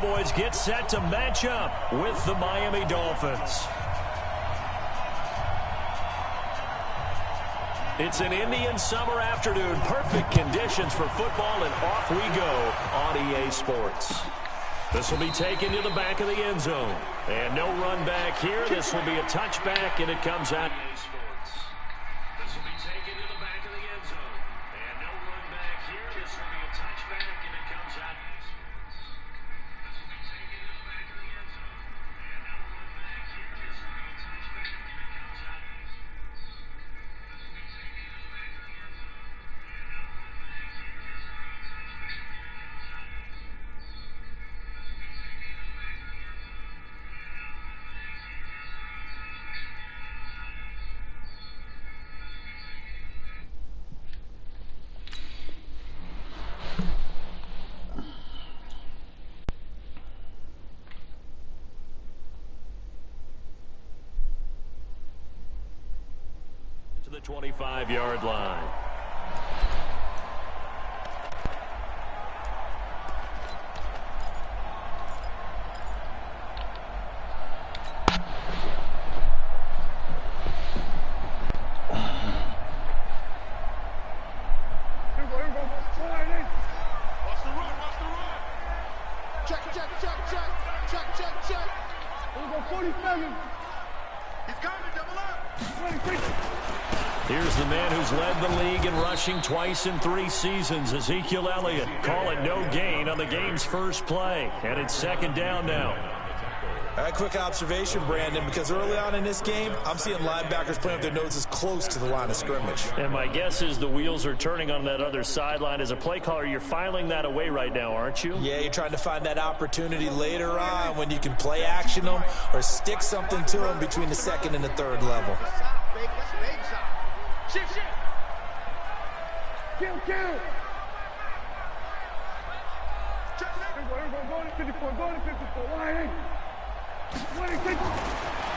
Cowboys get set to match up with the Miami Dolphins. It's an Indian summer afternoon. Perfect conditions for football, and off we go on EA Sports. This will be taken to the back of the end zone. And no run back here. This will be a touchback, and it comes out. This will be taken to the back of the end zone. And no run back here. This will be a touchback, and it comes out. This will be taken to the back of the end zone. And no run back here. This will be a touchback, and it comes out. The 25-yard line. Here's the man who's led the league in rushing twice in 3 seasons, Ezekiel Elliott. Call it no gain on the game's first play. And it's second down now. All right, quick observation, Brandon, because early on in this game, I'm seeing linebackers playing with their noses close to the line of scrimmage. And my guess is the wheels are turning on that other sideline. As a play caller, you're filing that away right now, aren't you? Yeah, you're trying to find that opportunity later on when you can play action them or stick something to them between the second and the third level. Shift. Kill. Go to 54. Wide.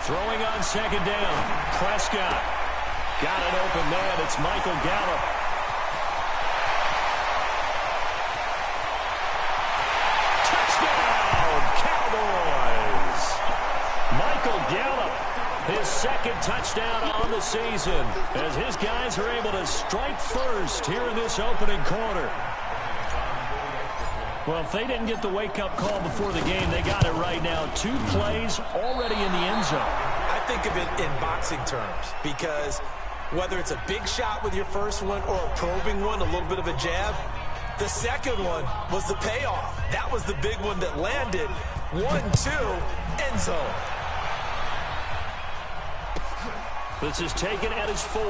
Throwing on second down. Prescott. Got an open man. It's Michael Gallup. Touchdown, Cowboys. Michael Gallup. His second touchdown on the season as his guys are able to strike first here in this opening quarter. Well, if they didn't get the wake-up call before the game, they got it right now. 2 plays already in the end zone. I think of it in boxing terms because whether it's a big shot with your first one or a probing one, a little bit of a jab, the second one was the payoff. That was the big one that landed. 1-2, end zone. This is taken at his 4.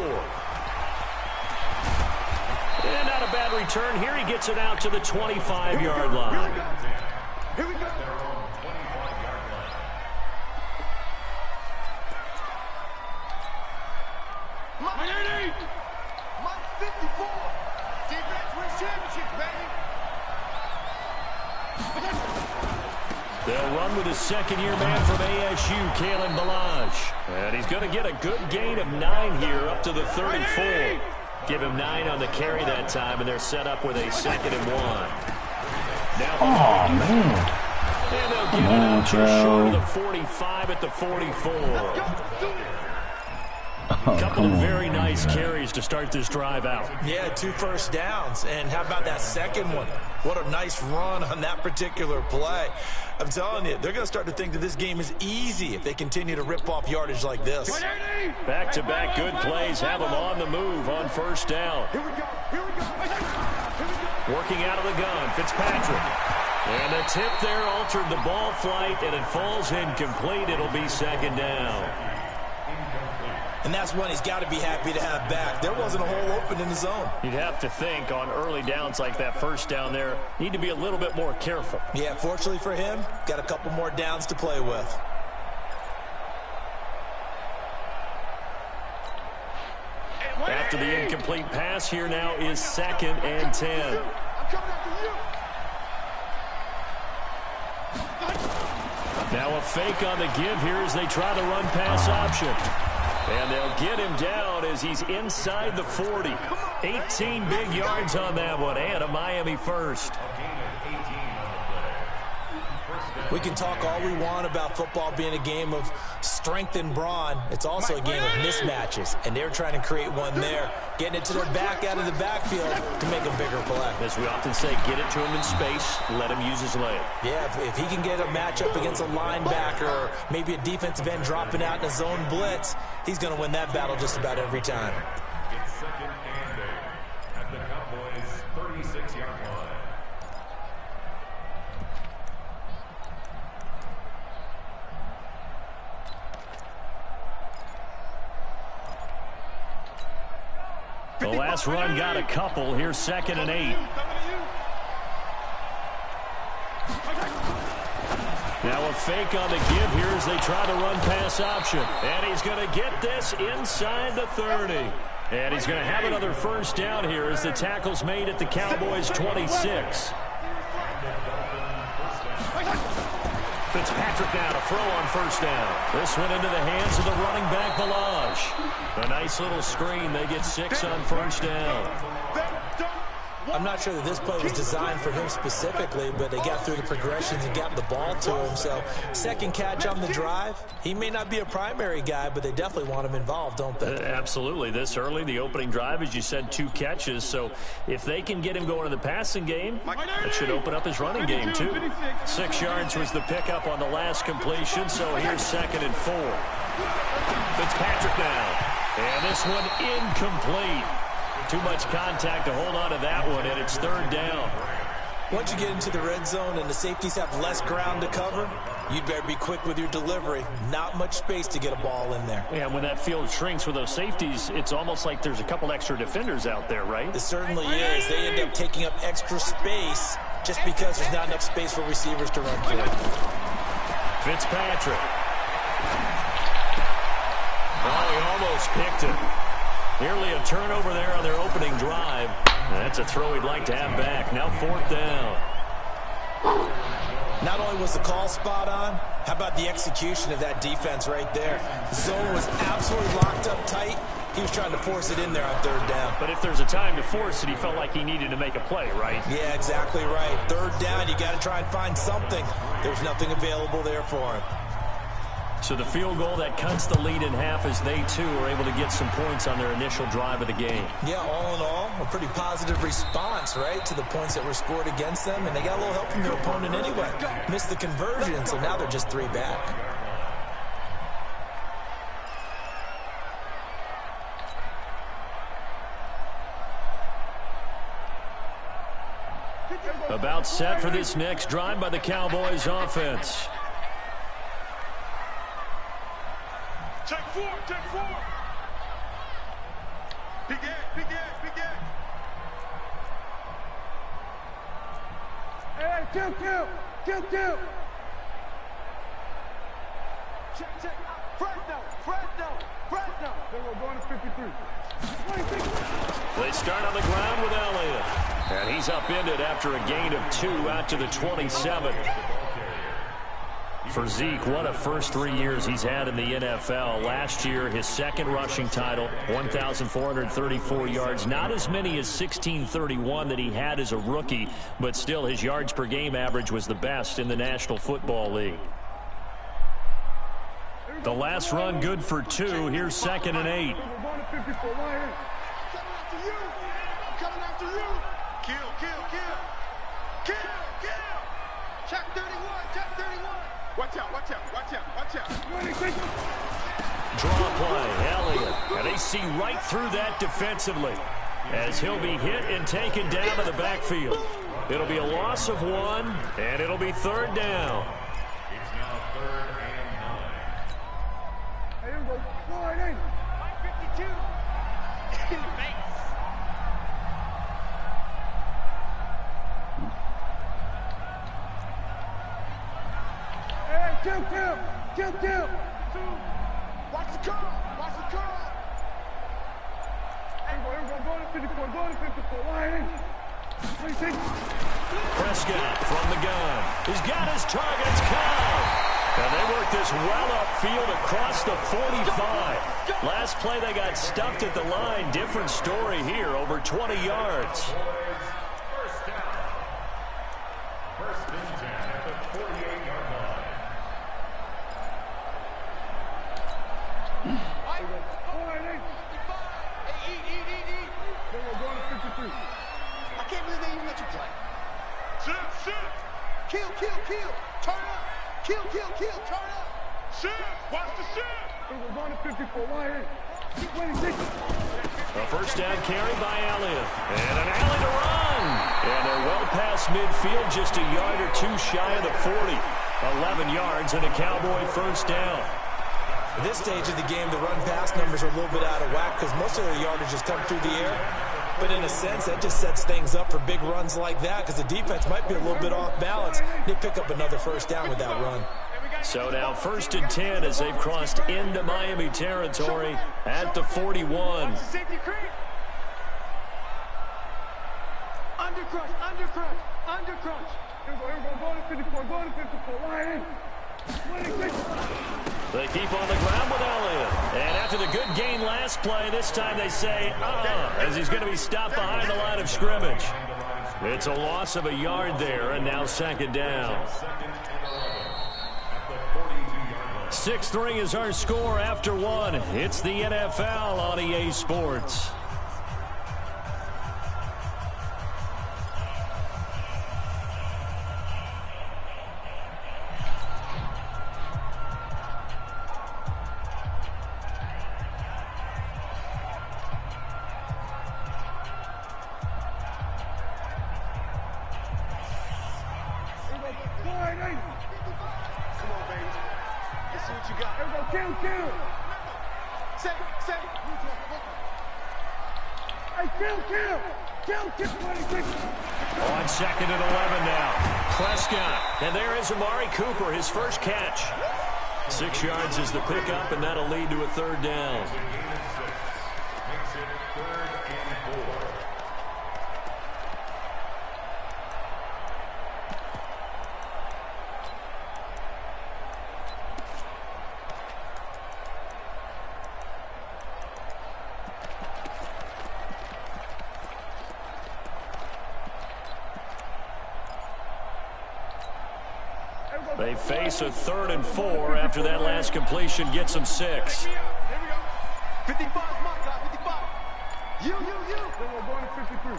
And not a bad return. Here he gets it out to the 25-yard line. Here we go. Mike 54. Defense wins championships, baby. They'll run with his second-year man from ASU, Kalen Ballage. And he's going to get a good gain of 9 here up to the 34. Give him 9 on the carry that time, and they're set up with a 2nd and 1. Now, man. And they'll get it out just short of the 45 at the 44. A couple of very nice carries to start this drive out. Yeah, 2 first downs. And how about that second one? What a nice run on that particular play. I'm telling you, they're going to start to think that this game is easy if they continue to rip off yardage like this. Back-to-back good plays have them on the move on first down. Here we go. Working out of the gun, Fitzpatrick. And the tip there altered the ball flight, and it falls incomplete. It'll be second down. And that's one he's got to be happy to have back. There wasn't a hole open in the zone. You'd have to think on early downs like that first down there, need to be a little bit more careful. Yeah, fortunately for him, got a couple more downs to play with. After the incomplete pass, here now is 2nd and 10. Now a fake on the give here as they try the run pass option. And they'll get him down as he's inside the 40. 18 big yards on that one, and a Miami first. We can talk all we want about football being a game of strength and brawn. It's also a game of mismatches, and they're trying to create one there, getting it to their back out of the backfield to make a bigger play. As we often say, get it to him in space, let him use his leg. Yeah, if he can get a matchup against a linebacker or maybe a defensive end dropping out in a zone blitz, he's going to win that battle just about every time. It's second and 8 at the Cowboys' 36-yard line. The last run got a couple. Here's second and 8. Now a fake on the give here as they try to run pass option. And he's going to get this inside the 30. And he's going to have another first down here as the tackle's made at the Cowboys' 26. Fitzpatrick now to throw on first down. This one into the hands of the running back, Balaj. A nice little screen. They get 6 on first down. I'm not sure that this play was designed for him specifically, but they got through the progressions and got the ball to him. So second catch on the drive. He may not be a primary guy, but they definitely want him involved, don't they? Absolutely. This early, the opening drive, as you said, 2 catches. So if they can get him going in the passing game, that should open up his running game too. 6 yards was the pickup on the last completion. So here's second and 4. Fitzpatrick now. And this one incomplete. Too much contact to hold on to that one, and it's third down. Once you get into the red zone and the safeties have less ground to cover, you'd better be quick with your delivery. Not much space to get a ball in there. Yeah, when that field shrinks with those safeties, it's almost like there's a couple extra defenders out there, right? It certainly is. They end up taking up extra space just because there's not enough space for receivers to run through. Fitzpatrick. Oh, he almost picked it. Nearly a turnover there on their opening drive. That's a throw he'd like to have back. Now fourth down. Not only was the call spot on, how about the execution of that defense right there? The zone was absolutely locked up tight. He was trying to force it in there on third down. But if there's a time to force it, he felt like he needed to make a play, right? Yeah, exactly right. Third down, you got to try and find something. There's nothing available there for him. So the field goal that cuts the lead in half as they, too, are able to get some points on their initial drive of the game. Yeah, all in all, a pretty positive response, right, to the points that were scored against them. And they got a little help from their opponent anyway. Missed the conversion, so now they're just 3 back. About set for this next drive by the Cowboys offense. Check 4, check 4. Big Ed, big Ed, big Ed. Hey, kill. Check. Fresno. Then we're going to 53. They start on the ground with Elliott. And he's upended after a gain of 2 out to the 27. For Zeke, what a first 3 years he's had in the NFL. Last year, his second rushing title, 1,434 yards. Not as many as 1,631 that he had as a rookie, but still his yards per game average was the best in the National Football League. The last run good for 2. Here's second and 8. Coming after you. Kill. Check 31. Watch out. Draw play, Elliott. And they see right through that defensively as he'll be hit and taken down to the backfield. It'll be a loss of 1, and it'll be third down. It's now third and 9. Hey, here we go. 52. In the face. Hey, kill. Watch the curl. Hey, go to 54. Line. Prescott from the gun. He's got his targets covered. And they work this well upfield across the 45. Last play they got stuffed at the line. Different story here, over 20 yards. First down. First and 10 at the 48-yard kill, turn up. Kill, turn up. Shift, watch the shift. We're going to 54, wide in. Keep winning, take it. A first down carry by Elliott. And an alley to run. And they're well past midfield, just a yard or two shy of the 40. 11 yards and a Cowboy first down. At this stage of the game, the run-pass numbers are a little bit out of whack because most of their yardage has come through the air. But in a sense, that just sets things up for big runs like that because the defense might be a little bit off balance. They pick up another first down with that run. So now 1st and 10 as they've crossed into Miami territory at the 41. Under crunch. Here we go, go to 54, wide in. They keep on the ground with Elliott. And after the good gain last play, this time they say, as he's going to be stopped behind the line of scrimmage. It's a loss of a yard there, and now 2nd down. 6-3 is our score after 1. It's the NFL on EA Sports. On 2nd and 11 now. Prescott. And there is Amari Cooper, his first catch. 6 yards is the pickup, and that'll lead to a 3rd down. They face a 3rd and 4 after that last completion gets them 6. Here we go. 55 is my guy, 55. You. Then we're going to 53.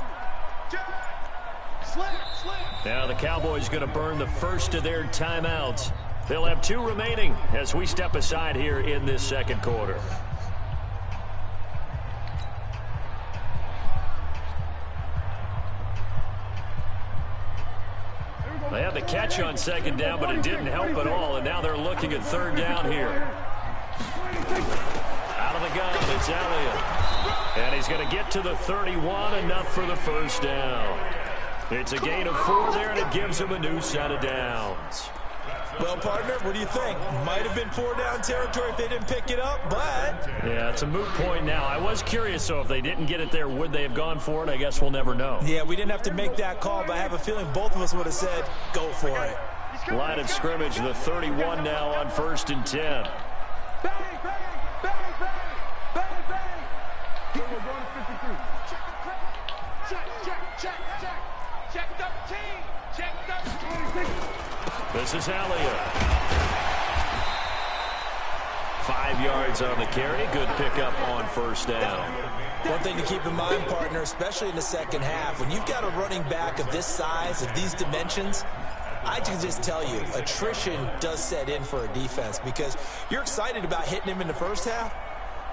Slam. Now the Cowboys going to burn the first of their timeouts. They'll have 2 remaining as we step aside here in this 2nd quarter. They had the catch on 2nd down, but it didn't help at all, and now they're looking at 3rd down here. Out of the gun, it's Elliott. And he's going to get to the 31, enough for the first down. It's a gain of 4 there, and it gives him a new set of downs. Well, partner, what do you think? Might have been 4-down territory if they didn't pick it up, but... Yeah, it's a moot point now. I was curious, so if they didn't get it there, would they have gone for it? I guess we'll never know. Yeah, we didn't have to make that call, but I have a feeling both of us would have said, go for it. Line of scrimmage, the 31 now on 1st and 10. Bang. We're going to 53. Check 13. Check 13. This is Elliott. 5 yards on the carry. Good pickup on 1st down. One thing to keep in mind, partner, especially in the 2nd half, when you've got a running back of this size, of these dimensions, I can just tell you, attrition does set in for a defense because you're excited about hitting him in the 1st half.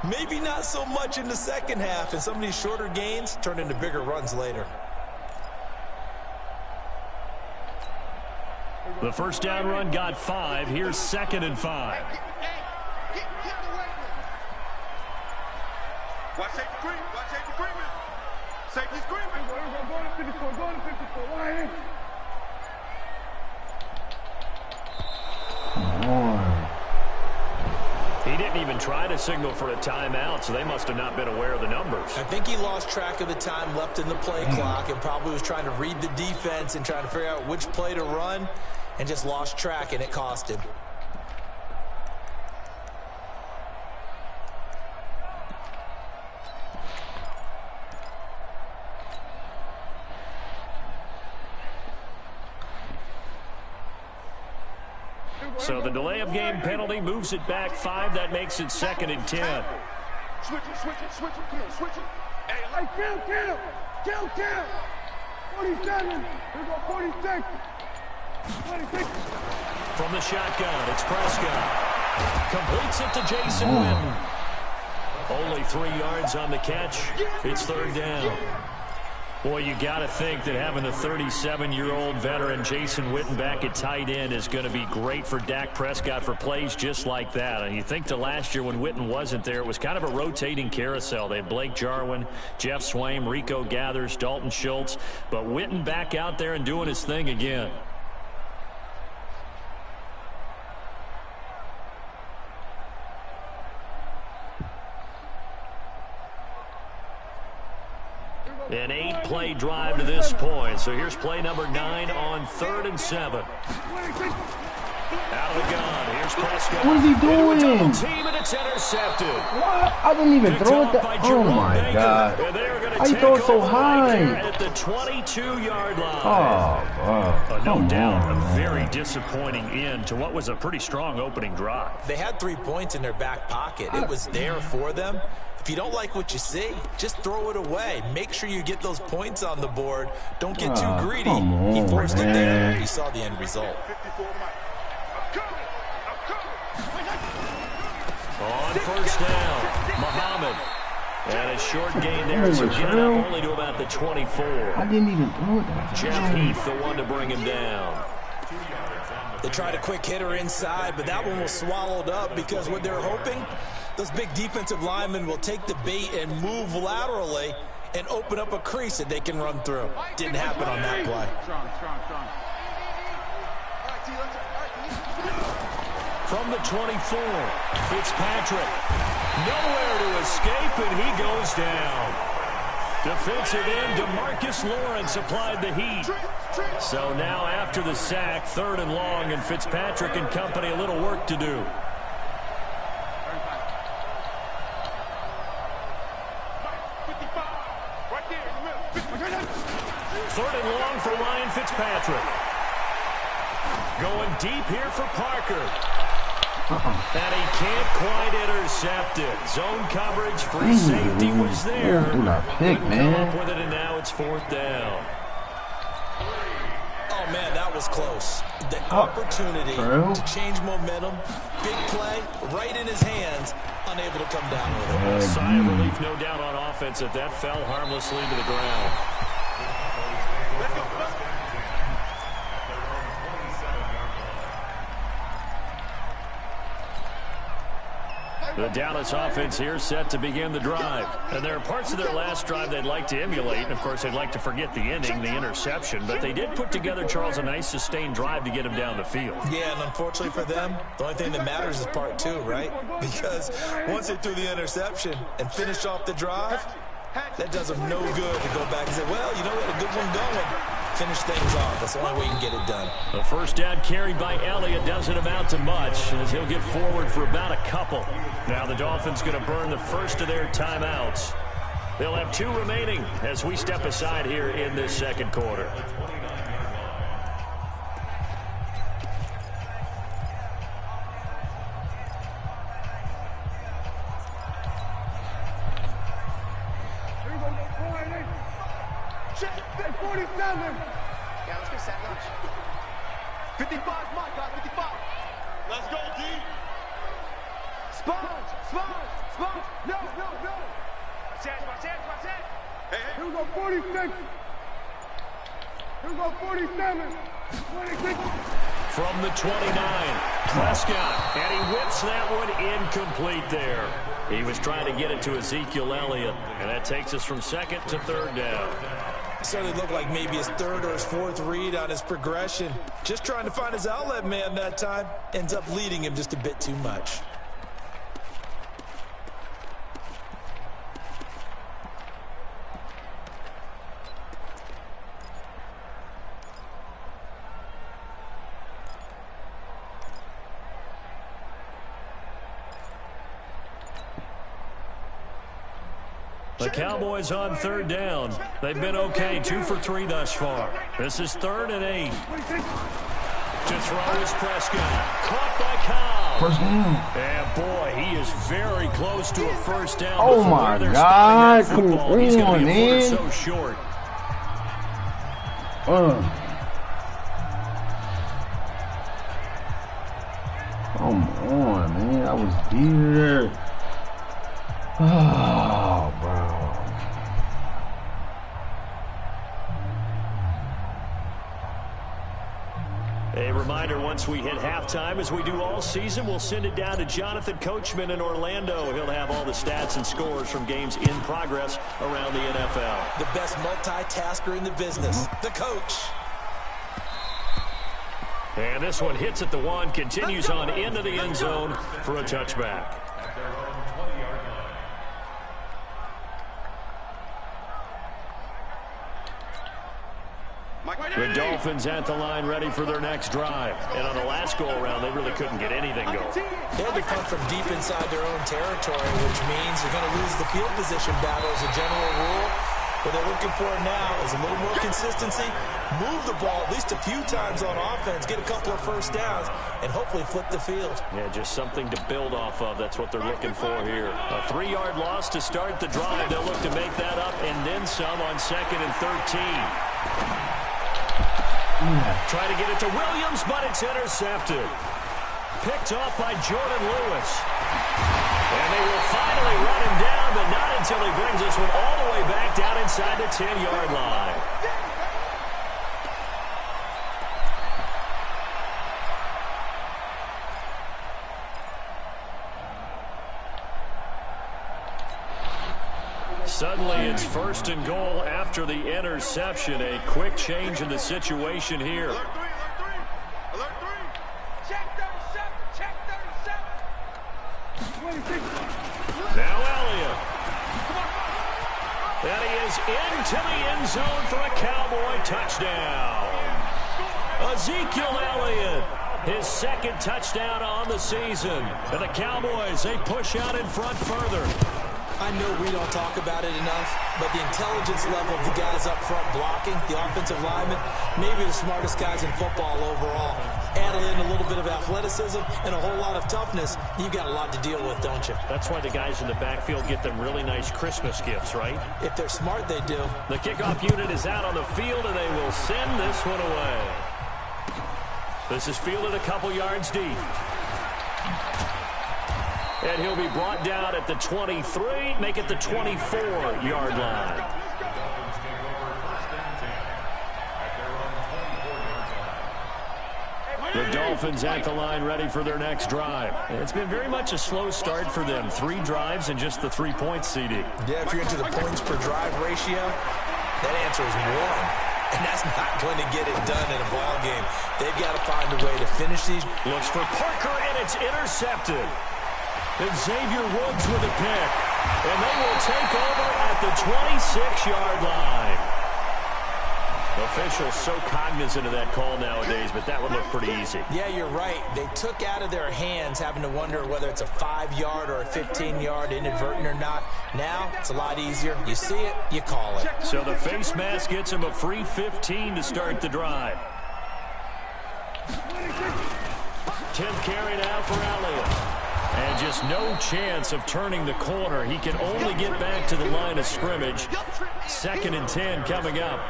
Maybe not so much in the 2nd half, and some of these shorter gains turn into bigger runs later. The 1st down run got 5. Here's 2nd and 5. Watch safety screaming. Safety screaming. Going to 54. Wide in. He didn't even try to signal for a timeout, so they must have not been aware of the numbers. I think he lost track of the time left in the play clock and probably was trying to read the defense and trying to figure out which play to run and just lost track, and it cost him. So the delay of game penalty moves it back 5. That makes it 2nd and 10. Switch it. Come on, switch it. Hey, kill. 47. Here we go, 46. From the shotgun, it's Prescott. Completes it to Jason Witten. Only 3 yards on the catch. It's third down. Boy, you got to think that having the 37-year-old veteran Jason Witten back at tight end is going to be great for Dak Prescott for plays just like that. And you think to last year when Witten wasn't there, it was kind of a rotating carousel. They had Blake Jarwin, Jeff Swaim, Rico Gathers, Dalton Schultz. But Witten back out there and doing his thing again. An 8-play drive to this point. So here's play number 9 on 3rd and 7. Out of the gun. Here's Prescott. What is he doing? Team, and it's intercepted. What? I didn't even throw it that. Oh my God. How you throw it so high? At the 22-yard line. Oh, no doubt, a very disappointing end to what was a pretty strong opening drive. They had 3 points in their back pocket. It was there for them. If you don't like what you see, just throw it away. Make sure you get those points on the board. Don't get too greedy. He forced it there. He saw the end result. On first down, Muhammad. And a short gain there. So getting up only to about the 24. I didn't even throw it that. Jeff Heath, the one to bring him down. They tried a quick hitter inside, but that one was swallowed up because what they're hoping, those big defensive linemen will take the bait and move laterally and open up a crease that they can run through. Didn't happen on that play. From the 24, Fitzpatrick. Nowhere to escape, and he goes down. Defensive end DeMarcus Lawrence applied the heat. So now after the sack, 3rd and long, and Fitzpatrick and company a little work to do. Third and long for Ryan Fitzpatrick. Going deep here for Parker. And he can't quite intercept it. Zone coverage, free safety was there. Pick, man. Come up with it, and now it's 4th down. Oh, man, that was close. The opportunity to change momentum, big play, right in his hands, unable to come down with it. A sigh of relief, no doubt, on offense that fell harmlessly to the ground. The Dallas offense here set to begin the drive. And there are parts of their last drive they'd like to emulate. And, of course, they'd like to forget the ending, the interception. But they did put together, Charles, a nice sustained drive to get him down the field. Yeah, and unfortunately for them, the only thing that matters is part 2, right? Because once they threw the interception and finished off the drive, that does them no good to go back and say, well, you know what, a good one going. Finish things off. That's the only way you can get it done. The first down carried by Elliott doesn't amount to much as he'll get forward for about a couple. Now the Dolphins going to burn the first of their timeouts. They'll have 2 remaining as we step aside here in this second quarter. Yeah, let's get set lunch. 55, my God, 55. Let's go, D. Sponge. No. Watch that. Hey. Here we go, 46. Here we go, 47. 26. From the 29, Prescott, and he whips that one incomplete there. He was trying to get it to Ezekiel Elliott, and that takes us from 2nd to 3rd down. Certainly looked like maybe his 3rd or his 4th read on his progression. Just trying to find his outlet man that time. Ends up leading him just a bit too much. The Cowboys on 3rd down. They've been okay, 2 for 3 thus far. This is 3rd and 8. To throw is Prescott. Caught by Cobb. First down. And boy, he is very close to a first down. Oh my God! Come on, He's going to be a man. foot so short. Come on, man. I was here. Oh, bro. A reminder, once we hit halftime, as we do all season, we'll send it down to Jonathan Coachman in Orlando. He'll have all the stats and scores from games in progress around the NFL. The best multitasker in the business, the coach. And this one hits at the 1, continues on into the end zone for a touchback. The Dolphins at the line, ready for their next drive. And on the last go-around, they really couldn't get anything going. They had to come from deep inside their own territory, which means they're going to lose the field position battle as a general rule. What they're looking for now is a little more consistency, move the ball at least a few times on offense, get a couple of first downs, and hopefully flip the field. Yeah, just something to build off of. That's what they're looking for here. A 3-yard loss to start the drive. They'll look to make that up and then some on 2nd and 13. Try to get it to Williams, but it's intercepted. Picked off by Jordan Lewis. And they will finally run him down, but not until he brings this one all the way back down inside the 10-yard line. Suddenly, it's 1st and goal after the interception. A quick change in the situation here. Alert 3. Check 37. Check 37. Now Elliott. And he is into the end zone for a Cowboy touchdown. Ezekiel Elliott, his 2nd touchdown on the season. And the Cowboys, they push out in front further. I know we don't talk about it enough, but the intelligence level of the guys up front blocking, the offensive linemen, maybe the smartest guys in football overall. Add in a little bit of athleticism and a whole lot of toughness, you've got a lot to deal with, don't you? That's why the guys in the backfield get them really nice Christmas gifts, right? If they're smart, they do. The kickoff unit is out on the field, and they will send this one away. This is fielded a couple yards deep. And he'll be brought down at the 23, make it the 24-yard line. The Dolphins at the line, ready for their next drive. It's been very much a slow start for them. 3 drives and just the 3 points, CD. Yeah, if you're into the points per drive ratio, that answer is 1. And that's not going to get it done in a ball game. They've got to find a way to finish these. Looks for Parker, and it's intercepted. And Xavier Woods with a pick. And they will take over at the 26-yard line. Officials so cognizant of that call nowadays, but that would look pretty easy. Yeah, you're right. They took out of their hands having to wonder whether it's a 5-yard or a 15-yard, inadvertent or not. Now, it's a lot easier. You see it, you call it. So the face mask gets him a free 15 to start the drive. 10th carry now for Elliott. And just no chance of turning the corner. He can only get back to the line of scrimmage. 2nd and 10 coming up.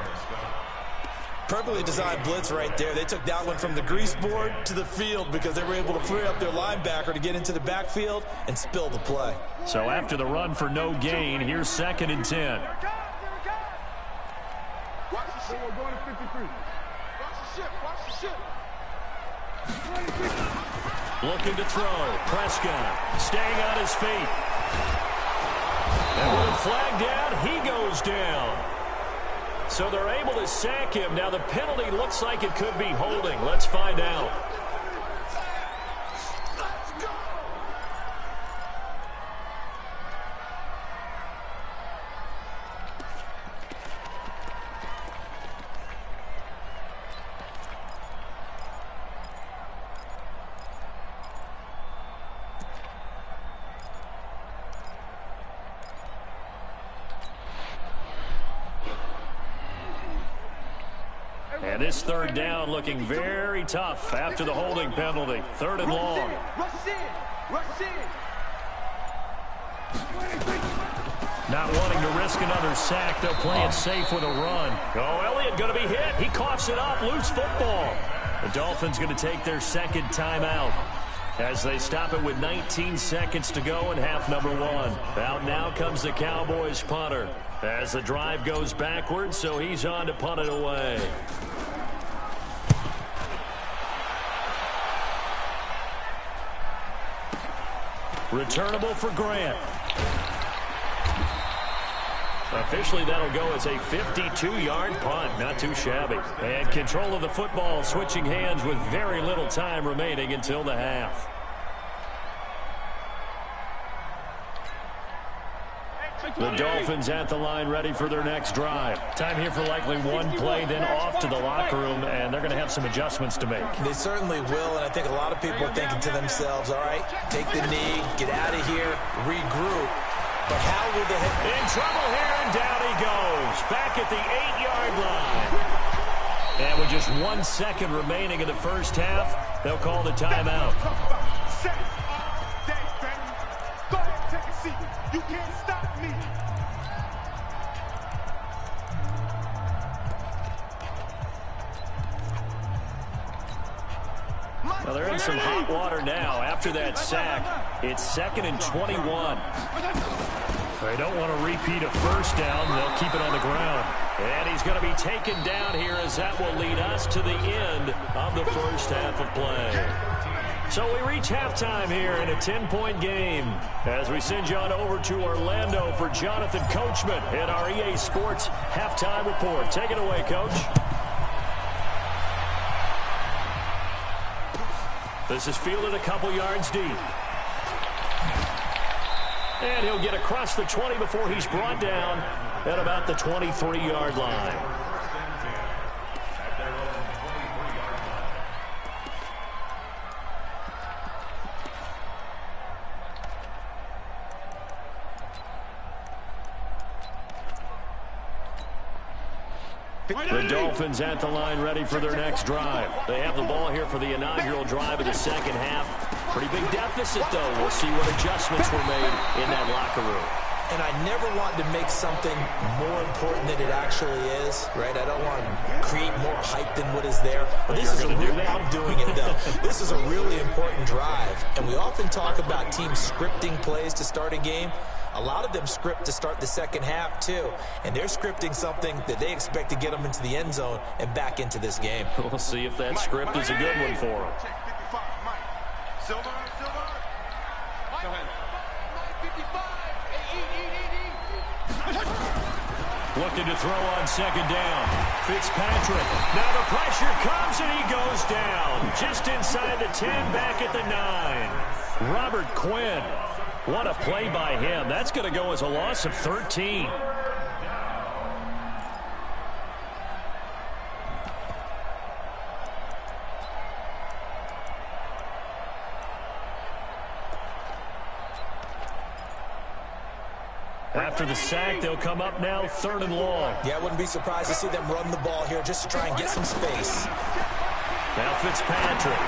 Perfectly designed blitz right there. They took that one from the grease board to the field because they were able to free up their linebacker to get into the backfield and spill the play. So after the run for no gain, here's 2nd and 10. Watch the ship. We're going to 53. Watch the ship. Watch the ship. Looking to throw. Prescott staying on his feet. And with a flag down, he goes down. So they're able to sack him. Now the penalty looks like it could be holding. Let's find out. And this 3rd down looking very tough after the holding penalty. 3rd and long. Rush in. Rush in. Not wanting to risk another sack. They'll play it safe with a run. Oh, Elliott going to be hit. He coughs it up. Loose football. The Dolphins going to take their 2nd timeout. as they stop it with 19 seconds to go in half number 1. Out now comes the Cowboys punter as the drive goes backwards, so he's on to punt it away. Returnable for Grant. Officially, that'll go as a 52-yard punt. Not too shabby. And control of the football switching hands with very little time remaining until the half. The Dolphins at the line ready for their next drive. Time here for likely one play, then off to the locker room, and they're going to have some adjustments to make. They certainly will, and I think a lot of people are thinking to themselves, all right, take the knee, get out of here, regroup. But how will they hit? In trouble here, and down he goes. Back at the 8-yard line. And with just 1 second remaining in the first half, they'll call the timeout. Go ahead, take a seat. You can't stop me. Well, they're in some hot water now. After that sack, it's 2nd and 21. They don't want to repeat a first down. They'll keep it on the ground. And he's going to be taken down here as that will lead us to the end of the first half of play. So we reach halftime here in a 10-point game as we send you on over to Orlando for Jonathan Coachman in our EA Sports Halftime Report. Take it away, Coach. This is fielded a couple yards deep. And he'll get across the 20 before he's brought down at about the 23-yard line. The Dolphins at the line ready for their next drive. They have the ball here for the inaugural drive of the second half. Pretty big deficit, though. We'll see what adjustments were made in that locker room. And I never want to make something more important than it actually is, right? I don't want to create more hype than what is there. But this is I'm doing it, though. This is a really important drive. And we often talk about teams scripting plays to start a game. A lot of them script to start the second half, too. And they're scripting something that they expect to get them into the end zone and back into this game. We'll see if that script is a good one for them. Silver. Go ahead. Looking to throw on second down. Fitzpatrick. Now the pressure comes and he goes down. Just inside the 10, back at the 9. Robert Quinn. What a play by him. That's going to go as a loss of 13. After the sack, they'll come up now 3rd and long. Yeah, I wouldn't be surprised to see them run the ball here just to try and get some space. Now Fitzpatrick.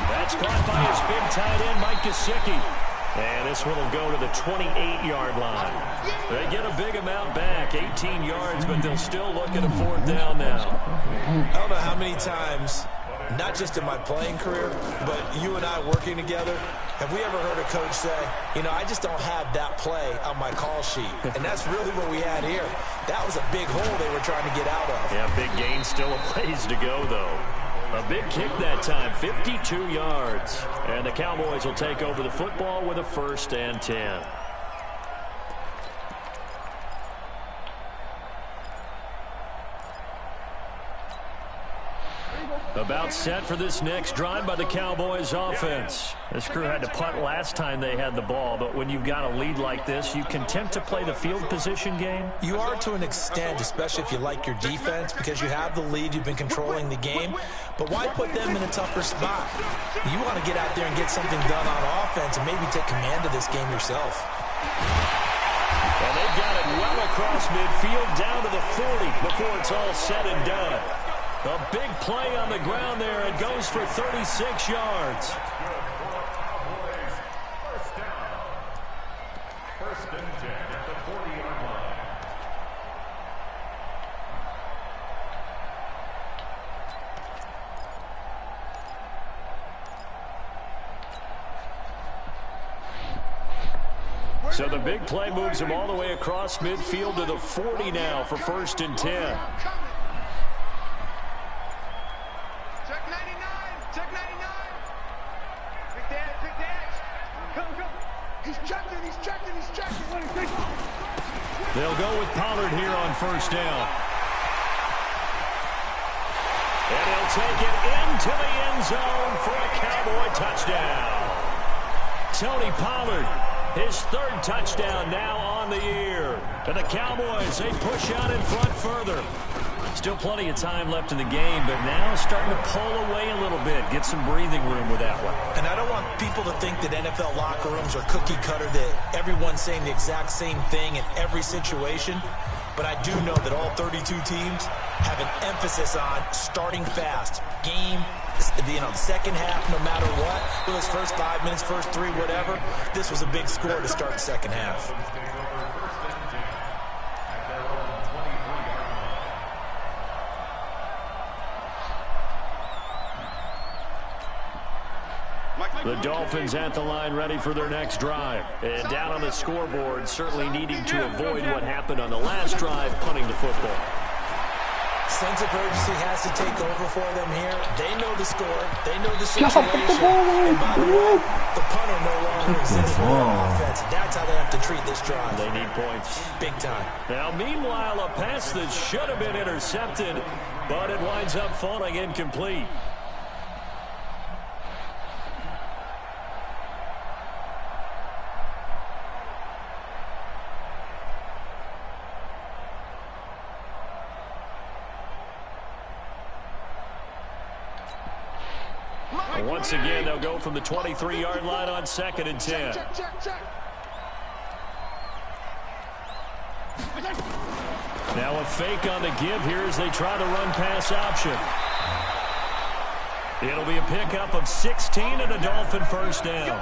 That's caught by his big tight end, Mike Gesicki. And this one will go to the 28-yard line. They get a big amount back, 18 yards, but they'll still look at a 4th down now. I don't know how many times, not just in my playing career, but you and I working together, have we ever heard a coach say, you know, I just don't have that play on my call sheet. And that's really what we had here. That was a big hole they were trying to get out of. Yeah, big gain, still a ways to go, though. A big kick that time, 52 yards. And the Cowboys will take over the football with a 1st and 10. About set for this next drive by the Cowboys offense. This crew had to punt last time they had the ball, but when you've got a lead like this, you can tempt to play the field position game. You are to an extent, especially if you like your defense, because you have the lead, you've been controlling the game. But why put them in a tougher spot? You want to get out there and get something done on offense and maybe take command of this game yourself. And they've got it well across midfield down to the 40 before it's all said and done. A big play on the ground there. It goes for 36 yards. First and 10 at the 40-yard line. So the big play moves him all the way across midfield to the 40 now for 1st and 10. Check 99. Check 99. Quick dash, quick dash. Come. He's checking. They'll go with Pollard here on 1st down. And he'll take it into the end zone for a Cowboy touchdown. Tony Pollard, his 3rd touchdown now on the year. And the Cowboys, they push out in front further. Still plenty of time left in the game, but now starting to pull away a little bit. Get some breathing room with that one. And I don't want people to think that NFL locker rooms are cookie cutter, that everyone's saying the exact same thing in every situation. But I do know that all 32 teams have an emphasis on starting fast. Game, the second half, no matter what. Those first 5 minutes, first 3, whatever. This was a big score to start the second half. The Dolphins at the line ready for their next drive. And down on the scoreboard, certainly needing to avoid what happened on the last drive, punting the football. Sense of urgency has to take over for them here. They know the score. They know the situation. And by the way, the punter no longer exists in their offense. That's how they have to treat this drive. They need points. Big time. Now, meanwhile, a pass that should have been intercepted, but it winds up falling incomplete. Once again, they'll go from the 23-yard line on 2nd and 10. Now a fake on the give here as they try the run-pass option. It'll be a pickup of 16 and a Dolphin 1st down.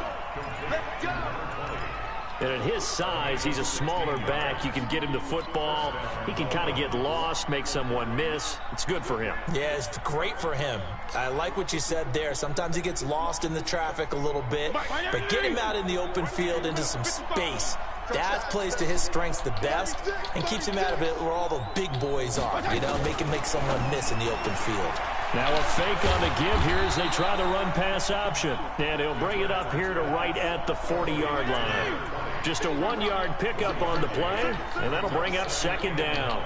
And at his size, he's a smaller back. You can get him the football. He can kind of get lost, make someone miss. It's good for him. Yeah, it's great for him. I like what you said there. Sometimes he gets lost in the traffic a little bit. But get him out in the open field into some space. That plays to his strengths the best and keeps him out of it where all the big boys are. Make him make someone miss in the open field. Now a fake on the give here as they try the run-pass option. And he'll bring it up here to right at the 40-yard line. Just a 1-yard pickup on the play, and that'll bring up 2nd down.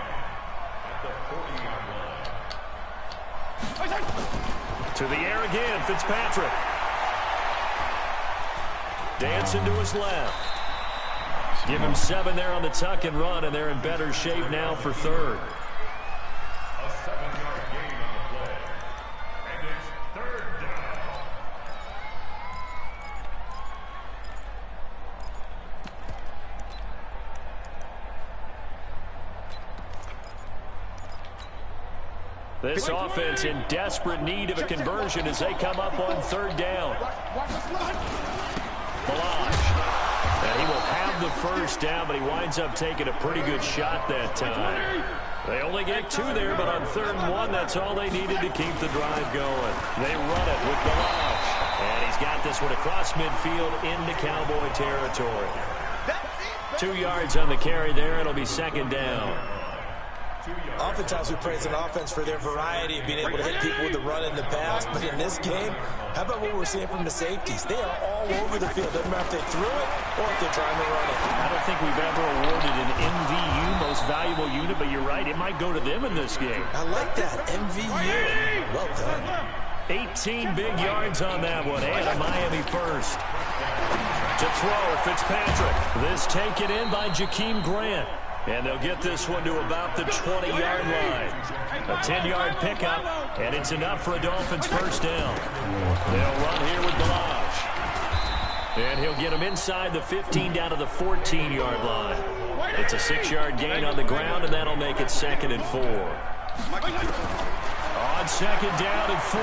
To the air again, Fitzpatrick. Dancing to his left. Give him 7 there on the tuck and run, and they're in better shape now for 3rd. A 7-yard gain on the play. And it's 3rd down. This offense in desperate need of a conversion as they come up on 3rd down. Balazs. And he will have the 1st down, but he winds up taking a pretty good shot that time. They only get 2 there, but on 3rd and 1, that's all they needed to keep the drive going. They run it with Balazs. And he's got this one across midfield into Cowboy territory. 2 yards on the carry there. It'll be 2nd down. Oftentimes we praise an offense for their variety of being able to hit people with the run and the pass. But in this game, how about what we're seeing from the safeties? They are all over the field. Doesn't matter if they threw it or if they're trying to run it. I don't think we've ever awarded an MVU, most valuable unit, but you're right. It might go to them in this game. I like that. MVU. Well done. 18 big yards on that one. And a Miami 1st. To throw, Fitzpatrick. This taken in by Jakeem Grant. And they'll get this one to about the 20-yard line. A 10-yard pickup, and it's enough for a Dolphins 1st down. They'll run here with Balazs. And he'll get him inside the 15 down to the 14-yard line. It's a 6-yard gain on the ground, and that'll make it 2nd and 4. On 2nd down and 4,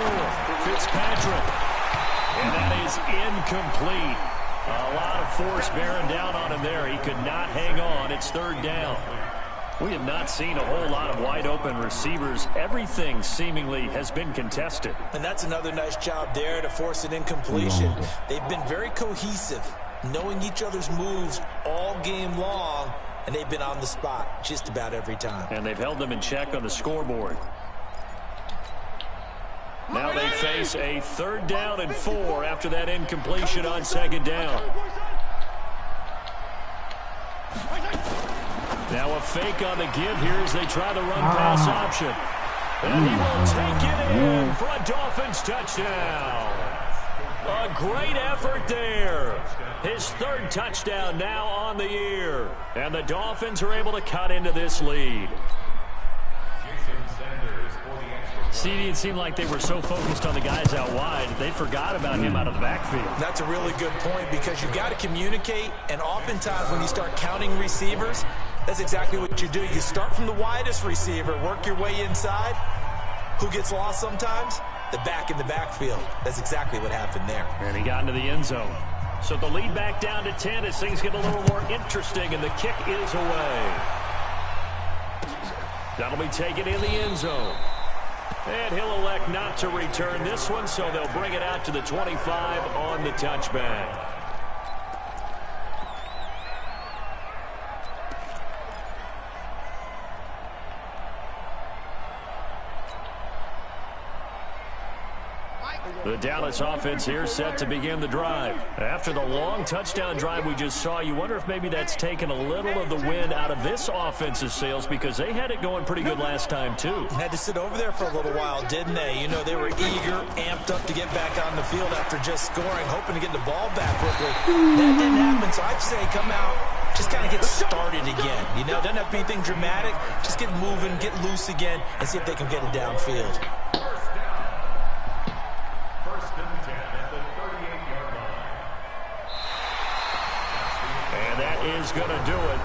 Fitzpatrick. And that is incomplete. A lot of force bearing down on him there. He could not hang on. It's 3rd down. We have not seen a whole lot of wide-open receivers. Everything seemingly has been contested. And that's another nice job there to force an incompletion. They've been very cohesive. knowing each other's moves all game long, and they've been on the spot just about every time. And they've held them in check on the scoreboard. Now they face a 3rd down and 4 after that incompletion on 2nd down. Now a fake on the give here as they try the run-pass option. And he will take it in for a Dolphins touchdown. A great effort there. His 3rd touchdown now on the year. And the Dolphins are able to cut into this lead. CD, it seemed like they were so focused on the guys out wide, they forgot about him out of the backfield. That's a really good point because you've got to communicate, and oftentimes when you start counting receivers, that's exactly what you do. You start from the widest receiver, work your way inside. Who gets lost sometimes? The back in the backfield. That's exactly what happened there. And he got into the end zone. So the lead back down to 10 as things get a little more interesting, and the kick is away. That'll be taken in the end zone. And he'll elect not to return this one, so they'll bring it out to the 25 on the touchback. The Dallas offense here set to begin the drive. After the long touchdown drive we just saw, you wonder if maybe that's taken a little of the wind out of this offense's sails because they had it going pretty good last time too. Had to sit over there for a little while, didn't they? You know, they were eager, amped up to get back on the field after just scoring, hoping to get the ball back quickly. That didn't happen, so I'd say come out, just kind of get started again. You know, doesn't have to be anything dramatic. Just get moving, get loose again, and see if they can get it downfield. Is going to do it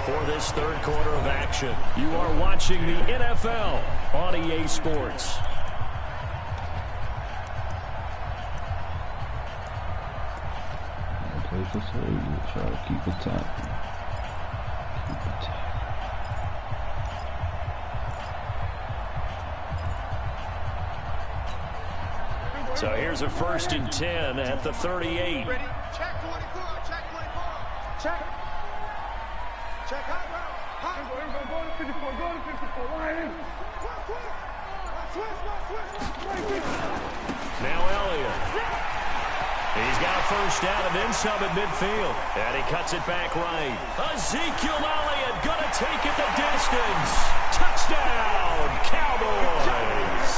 for this 3rd quarter of action. You are watching the NFL on EA Sports. Okay, so you try to keep it tight. Keep it tight. So here's a 1st and 10 at the 38. Ready? Check 24. Check 24. Check. Check high ground. High. Go to 54. Go to 54. Line in. Now Elliott. He's got a 1st down and then some at midfield. And he cuts it back right. Ezekiel Elliott going to take it the distance. Touchdown, Cowboys.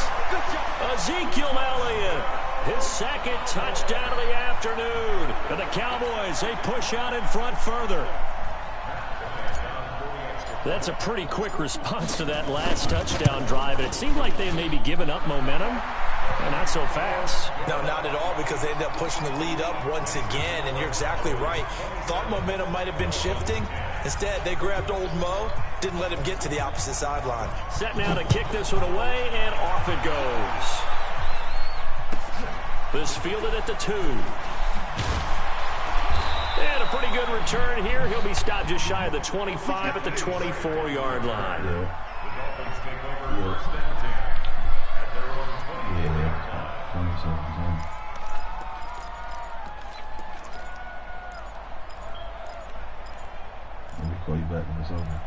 Ezekiel Elliott, his 2nd touchdown of the afternoon. And the Cowboys, they push out in front further. That's a pretty quick response to that last touchdown drive. And it seemed like they may be giving up momentum. And not so fast. No, not at all, because they ended up pushing the lead up once again. And you're exactly right. Thought momentum might have been shifting. Instead, they grabbed old Mo, didn't let him get to the opposite sideline. Set now to kick this one away, and off it goes. This fielded at the 2. And a pretty good return here. He'll be stopped just shy of the 25 at the 24-yard line. Yeah. Let me call you back when it's over.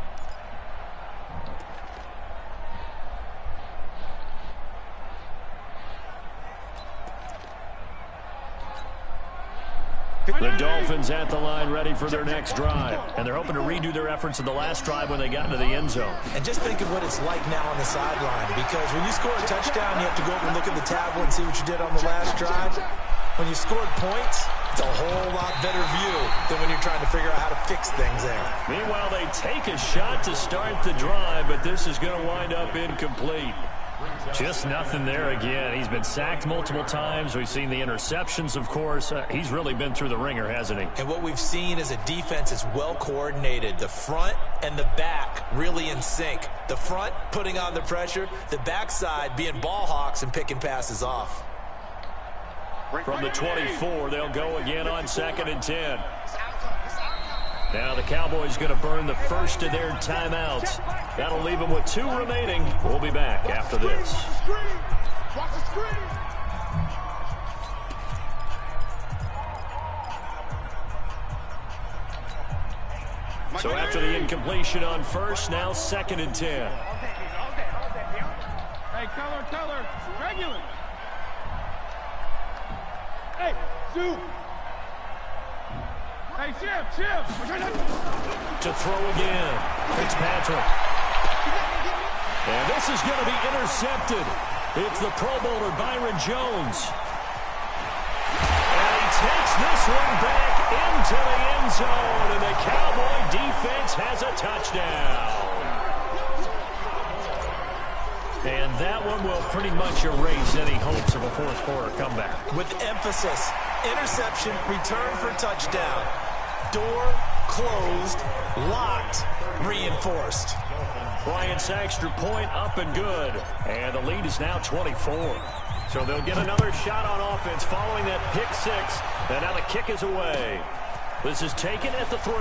The Dolphins at the line ready for their next drive. And they're hoping to redo their efforts in the last drive when they got into the end zone. And just think of what it's like now on the sideline, because when you score a touchdown, you have to go over and look at the tablet and see what you did on the last drive. When you scored points, it's a whole lot better view than when you're trying to figure out how to fix things there. Meanwhile, they take a shot to start the drive, but this is going to wind up incomplete. Just nothing there again. He's been sacked multiple times. We've seen the interceptions, of course. He's really been through the ringer, hasn't he? And what we've seen is a defense that's well coordinated. The front and the back really in sync. The front putting on the pressure, the backside being ball hawks and picking passes off. From the 24, they'll go again on 2nd and 10. Now the Cowboys going to burn the first of their timeouts. That'll leave them with 2 remaining. We'll be back after this. Watch the screen. So after the incompletion on first, now 2nd and 10. Hey, color, regular. Hey, Sue. Hey, Chip. To throw again, Fitzpatrick. And this is going to be intercepted. It's the Pro Bowler, Byron Jones. And he takes this one back into the end zone, and the Cowboy defense has a touchdown. And that one will pretty much erase any hopes of a fourth quarter comeback. With emphasis, interception, return for touchdown. Door closed, locked, reinforced. Bryant's extra point up and good. And the lead is now 24. So they'll get another shot on offense following that pick six. And now the kick is away. This is taken at the 3.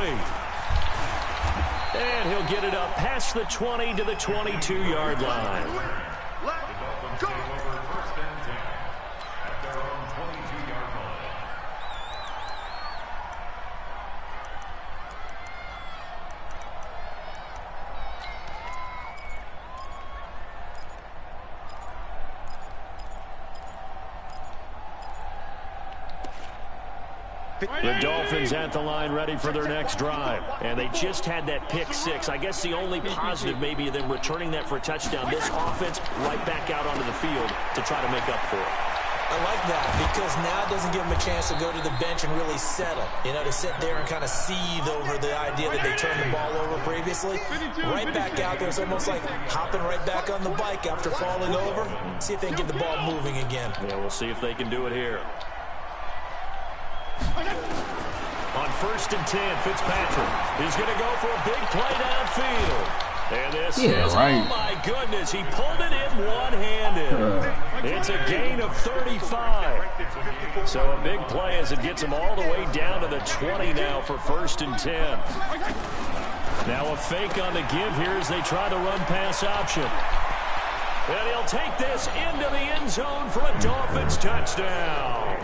And he'll get it up past the 20 to the 22-yard line. The Dolphins take over 1st and 10 at their own 22-yard line. The Dolphins at the line ready for their next drive. And they just had that pick six. I guess the only positive maybe of them returning that for a touchdown. This offense right back out onto the field to try to make up for it. I like that because now it doesn't give them a chance to go to the bench and really settle. You know, to sit there and kind of seethe over the idea that they turned the ball over previously. Right back out there. It's almost like hopping right back on the bike after falling over. See if they can get the ball moving again. Yeah, we'll see if they can do it here. On 1st and 10, Fitzpatrick. He's going to go for a big play downfield. And this is, oh my goodness, he pulled it in one-handed. It's a gain of 35. So a big play as it gets him all the way down to the 20 now for 1st and 10. Now a fake on the give here as they try the run-pass option. And he'll take this into the end zone for a Dolphins touchdown.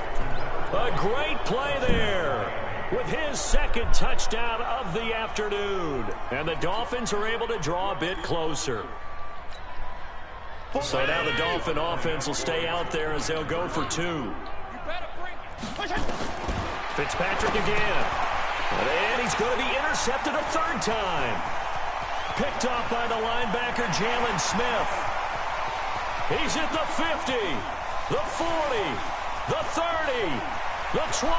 A great play there with his 2nd touchdown of the afternoon. And the Dolphins are able to draw a bit closer. So now the Dolphin offense will stay out there as they'll go for 2. Fitzpatrick again. And he's going to be intercepted a 3rd time. Picked off by the linebacker, Jalen Smith. He's at the 50, the 40, the 30, the 20,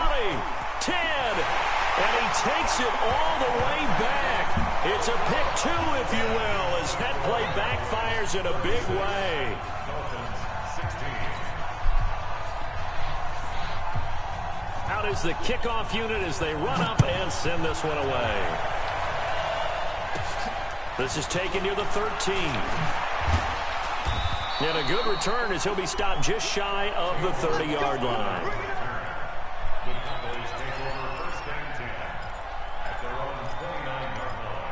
10, and he takes it all the way back. It's a pick 2, if you will, as that play backfires in a big way. Out is the kickoff unit as they run up and send this one away. This is taken near the 13. And a good return as he'll be stopped just shy of the 30-yard line. The Cowboys take over 1st and 10 at their own 29-yard line.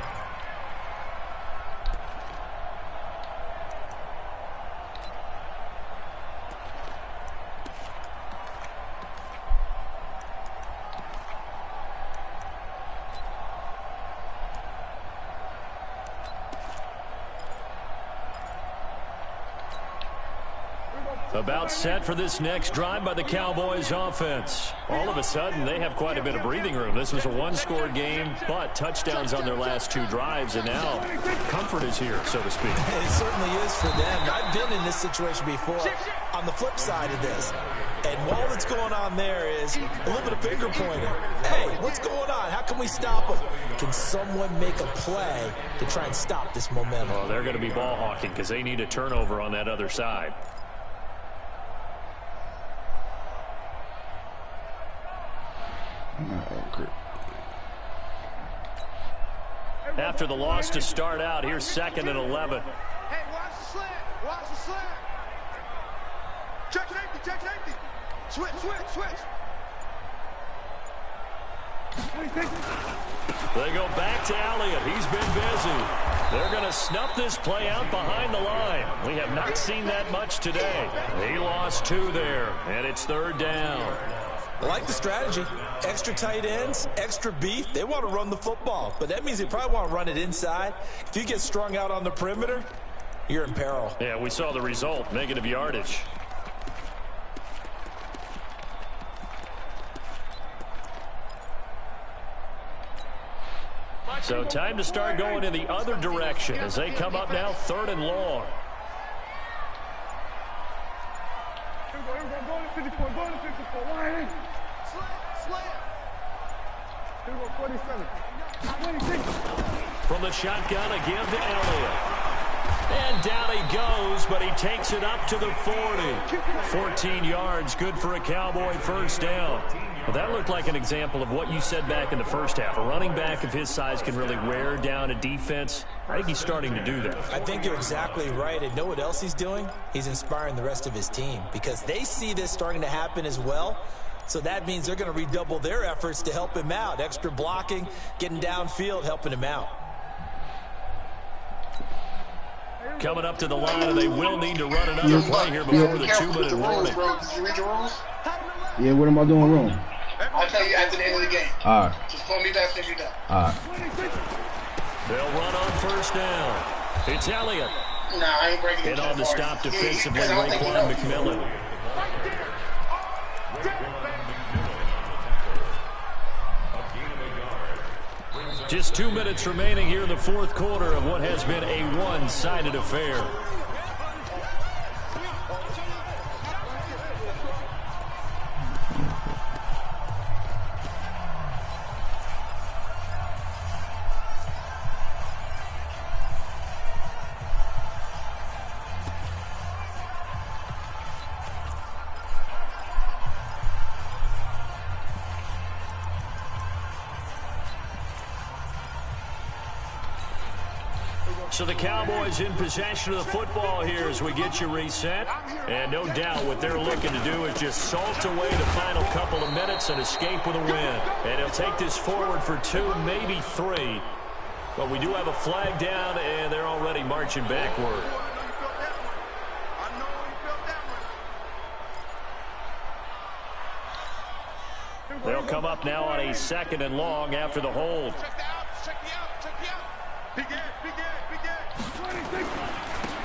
About set for this next drive by the Cowboys offense. All of a sudden, they have quite a bit of breathing room. This was a one-score game, but touchdowns on their last 2 drives, and now comfort is here, so to speak. It certainly is for them. I've been in this situation before on the flip side of this. And all that's going on there is a little bit of finger pointing. Hey, what's going on? How can we stop them? Can someone make a play to try and stop this momentum? Oh, they're going to be ball hawking because they need a turnover on that other side. After the loss to start out, here's 2nd and 11. Hey, watch the slant. Watch the slant. Check safety. Check safety. Switch. They go back to Elliott. He's been busy. They're going to snuff this play out behind the line. We have not seen that much today. He lost 2 there, and it's 3rd down. I like the strategy. Extra tight ends, extra beef. They want to run the football, but that means they probably want to run it inside. If you get strung out on the perimeter, you're in peril. Yeah, we saw the result, negative yardage. So time to start going in the other direction as they come up now 3rd and long. Go to 54, go to 54. Wide. Slant. Here we go, 47. 26. From the shotgun, a give to Elliott. And down he goes, but he takes it up to the 40. 14 yards, good for a Cowboy first down. Well, that looked like an example of what you said back in the first half. A running back of his size can really wear down a defense. I think he's starting to do that. I think you're exactly right. And know what else he's doing? He's inspiring the rest of his team because they see this starting to happen as well. So that means they're going to redouble their efforts to help him out. Extra blocking, getting downfield, helping him out. Coming up to the line, and they will need to run another play here before the 2-minute warning. Did you read your rules? Yeah, what am I doing wrong? I'll tell you after the end of the game. All right. Just call me back when you're done. All right. They'll run on first down. It's Elliott. Nah, I ain't breaking And on the stop defensively, Raekwon McMillan. Just 2 minutes remaining here in the 4th quarter of what has been a one-sided affair. So the Cowboys in possession of the football here as we get you reset. And no doubt what they're looking to do is just salt away the final couple of minutes and escape with a win. And he'll take this forward for 2, maybe 3. But we do have a flag down, and they're already marching backward. They'll come up now on a 2nd and long after the hold.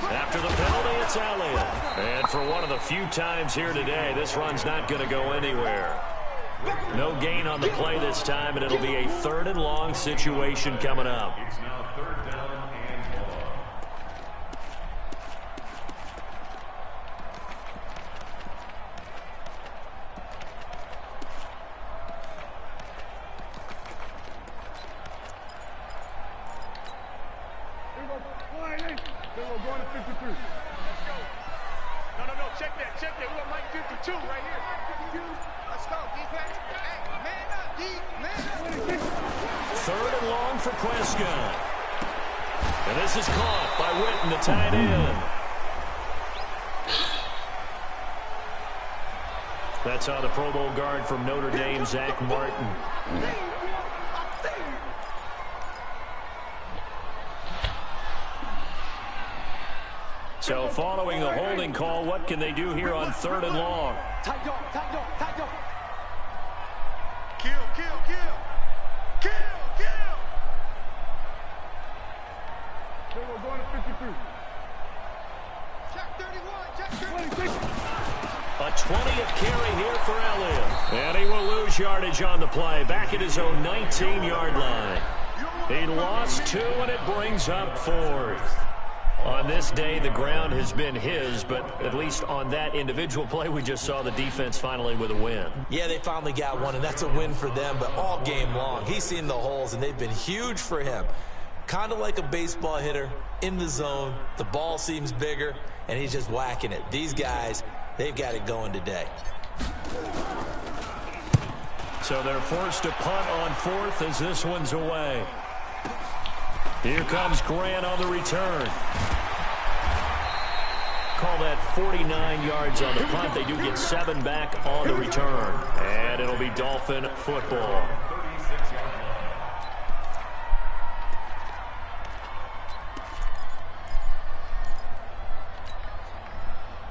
After the penalty, it's Elliott. And for one of the few times here today, this run's not going to go anywhere. No gain on the play this time, and it'll be a 3rd and long situation coming up. It's now 3rd down and long. Going to 53. Let's go. No, check that. We're going to Mike 52 right here. 52. Let's go, defense. Hey, man up, D, man up. 3rd and long for Prescott. And this is caught by Witten, the tight end. That's on the Pro Bowl guard from Notre Dame, Zach Martin. So following the holding call, what can they do here on 3rd and long? Tight dog. Kill. We're going to 53. Check 31, check 26. A 20th carry here for Elliott. And he will lose yardage on the play. Back at his own 19-yard line. He lost 2, and it brings up 4th. On this day, the ground has been his, but at least on that individual play, we just saw the defense finally with a win. Yeah, they finally got one, and that's a win for them, but all game long, he's seen the holes, and they've been huge for him. Kind of like a baseball hitter in the zone. The ball seems bigger, and he's just whacking it. These guys, they've got it going today. So they're forced to punt on 4th as this one's away. Here comes Grant on the return. Call that 49 yards on the punt. They do get 7 back on the return. And it'll be Dolphin football.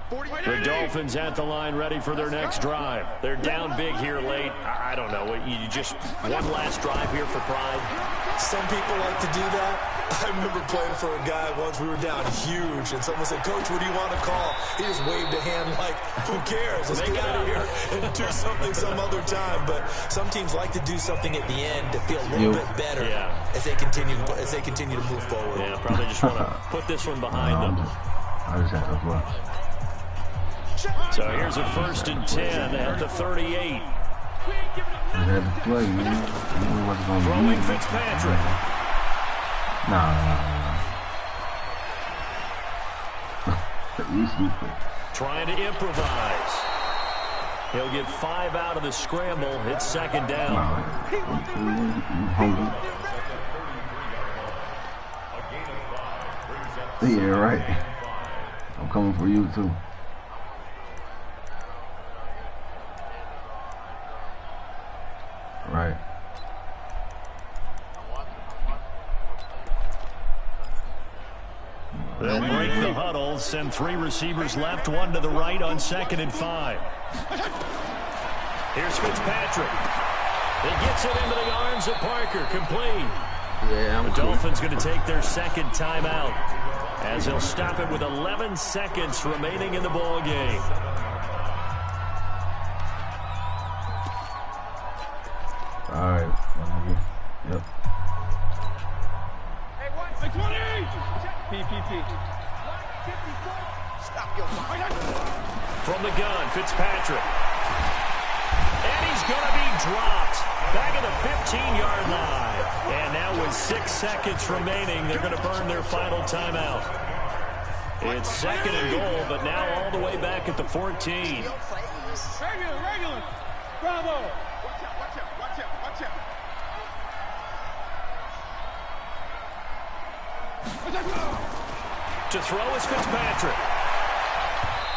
The Dolphins at the line, ready for their next drive. They're down big here late. I don't know. You just one last drive here for pride. Some people like to do that. I remember playing for a guy once. We were down huge, and someone said, "Coach, what do you want to call?" He just waved a hand like, "Who cares? Let's get out of here and do something some other time." But some teams like to do something at the end to feel a little bit better as they continue to move forward. Yeah, probably just want to put this one behind them. I just had to play. So here's a 1st and 10 at the 38. I had to play, man. I knew what's going to be. Throwing Fitzpatrick. Nah. You stupid. Trying to improvise. He'll get 5 out of the scramble. It's 2nd down. Yeah, right. I'm coming for you, too. Right. They'll break the huddle, send 3 receivers left, 1 to the right on 2nd and 5. Here's Fitzpatrick. He gets it into the arms of Parker, complete. Yeah, the Dolphins going to take their 2nd timeout as they'll stop it with 11 seconds remaining in the ball game. All right. Yep. Hey, 120! PPP. 154. Stop your mind. From the gun, Fitzpatrick. And he's going to be dropped. Back at the 15-yard line. And now with 6 seconds remaining, they're going to burn their final timeout. It's 2nd and goal, but now all the way back at the 14. Regular. Bravo. Watch out. To throw is Fitzpatrick.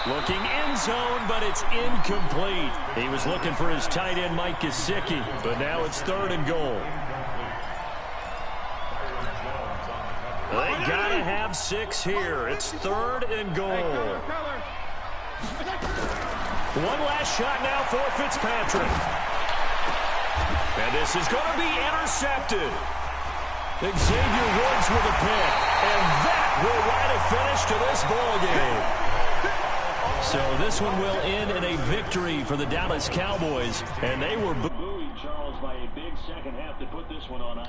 Looking end zone, but it's incomplete. He was looking for his tight end, Mike Gesicki, but now it's 3rd and goal. They gotta have 6 here. It's 3rd and goal. One last shot now for Fitzpatrick. And this is going to be intercepted. Xavier Woods with a pick. And that will write a finish to this ball game. So this one will end in a victory for the Dallas Cowboys. And they were buoyed, Charles, by a big second half to put this one on ice.